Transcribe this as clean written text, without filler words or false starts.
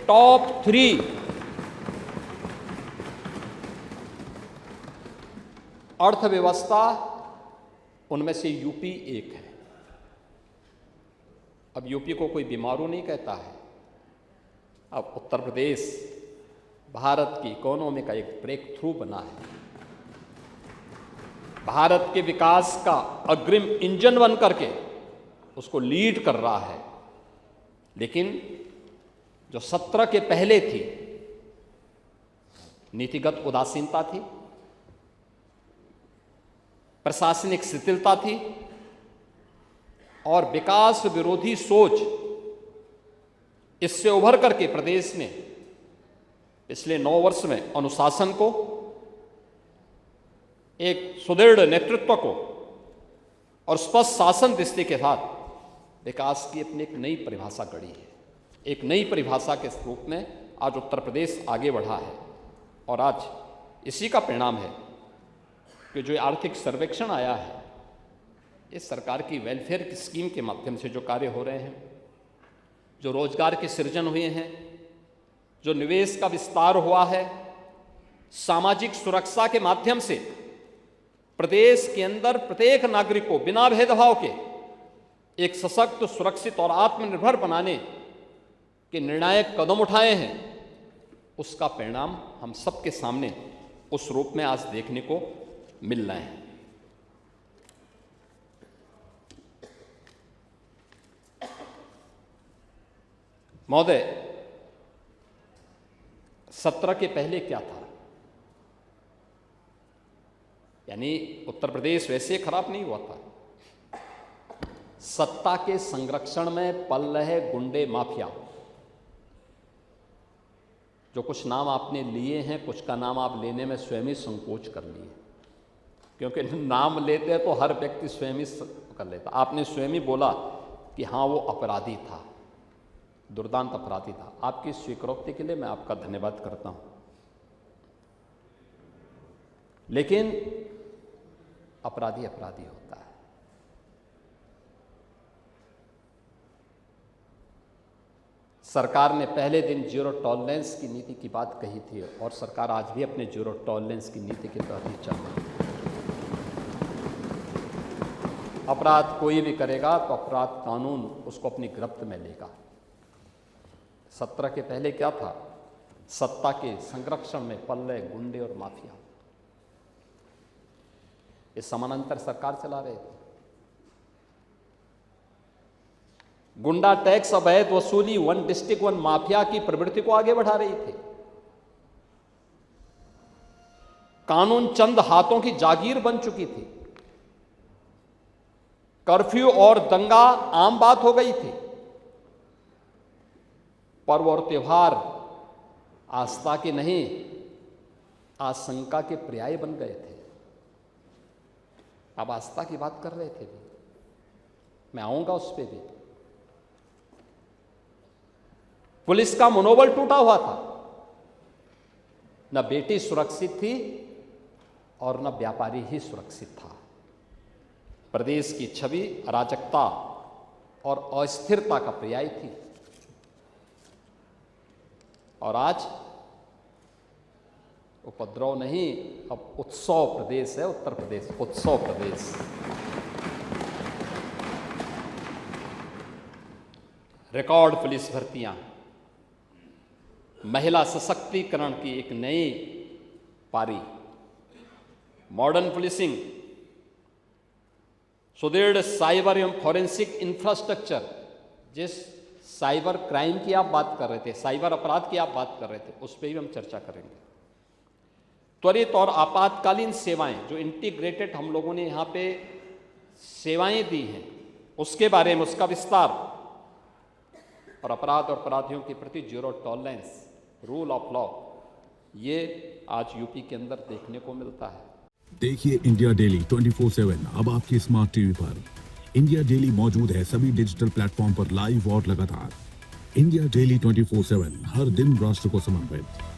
Top 3 अर्थव्यवस्था, उनमें से यूपी एक है। अब यूपी को कोई बीमारू नहीं कहता है। अब उत्तर प्रदेश भारत की इकोनॉमी का एक ब्रेक थ्रू बना है, भारत के विकास का अग्रिम इंजन बन करके उसको लीड कर रहा है। लेकिन जो 17 के पहले थी, नीतिगत उदासीनता थी, प्रशासनिक शिथिलता थी और विकास विरोधी सोच, इससे उभर करके प्रदेश ने पिछले 9 वर्ष में अनुशासन को, एक सुदृढ़ नेतृत्व को और स्पष्ट शासन दृष्टि के साथ विकास की अपनी एक नई परिभाषा गढ़ी है। एक नई परिभाषा के रूप में आज उत्तर प्रदेश आगे बढ़ा है और आज इसी का परिणाम है कि जो आर्थिक सर्वेक्षण आया है, इस सरकार की वेलफेयर की स्कीम के माध्यम से जो कार्य हो रहे हैं, जो रोजगार के सृजन हुए हैं, जो निवेश का विस्तार हुआ है, सामाजिक सुरक्षा के माध्यम से प्रदेश के अंदर प्रत्येक नागरिक को बिना भेदभाव के एक सशक्त, सुरक्षित और आत्मनिर्भर बनाने के निर्णायक कदम उठाए हैं, उसका परिणाम हम सबके सामने उस रूप में आज देखने को मिल रहे हैं। महोदय, 17 के पहले क्या था? यानी उत्तर प्रदेश वैसे खराब नहीं हुआ था। सत्ता के संरक्षण में पल रहे गुंडे माफिया, जो कुछ नाम आपने लिए हैं, कुछ का नाम आप लेने में स्वयं ही संकोच कर लिए, क्योंकि नाम लेते तो हर व्यक्ति स्वयं ही कर लेता। आपने स्वयं ही बोला कि हाँ वो अपराधी था, दुर्दांत अपराधी था। आपकी स्वीकृति के लिए मैं आपका धन्यवाद करता हूं। लेकिन अपराधी अपराधी होता है। सरकार ने पहले दिन जीरो टॉलरेंस की नीति की बात कही थी और सरकार आज भी अपने जीरो टॉलरेंस की नीति के तहत ही चल रही है। अपराध कोई भी करेगा तो अपराध कानून उसको अपनी गिरफ्त में लेगा। 17 के पहले क्या था? सत्ता के संरक्षण में पल रहे गुंडे और माफिया, ये समानांतर सरकार चला रहे थे। गुंडा टैक्स, अवैध वसूली, वन डिस्ट्रिक्ट वन माफिया की प्रवृत्ति को आगे बढ़ा रही थी। कानून चंद हाथों की जागीर बन चुकी थी। कर्फ्यू और दंगा आम बात हो गई थी। पर्व और त्योहार आस्था के नहीं, आशंका के पर्याय बन गए थे। अब आस्था की बात कर रहे थे, मैं आऊंगा उस पर भी। पुलिस का मनोबल टूटा हुआ था। न बेटी सुरक्षित थी और न व्यापारी ही सुरक्षित था। प्रदेश की छवि अराजकता और अस्थिरता का पर्याय थी। और आज उपद्रव नहीं, अब उत्सव प्रदेश है उत्तर प्रदेश, उत्सव प्रदेश। रिकॉर्ड पुलिस भर्तियां, महिला सशक्तिकरण की एक नई पारी, मॉडर्न पुलिसिंग, सुदृढ़ साइबर एवं फॉरेंसिक इंफ्रास्ट्रक्चर। जिस साइबर क्राइम की आप बात कर रहे थे, साइबर अपराध की आप बात कर रहे थे, उस पर भी हम चर्चा करेंगे। त्वरित और आपातकालीन सेवाएं, जो इंटीग्रेटेड हम लोगों ने यहाँ पे सेवाएं दी हैं, उसके बारे में, उसका विस्तार, और अपराध और अपराधियों के प्रति zero tolerance, rule of law, ये आज यूपी के अंदर देखने को मिलता है। देखिए इंडिया डेली 24/7 अब आपकी स्मार्ट टीवी पर। इंडिया डेली मौजूद है सभी डिजिटल प्लेटफॉर्म पर लाइव और लगातार। इंडिया डेली 24/7 हर दिन राष्ट्र को समर्पित।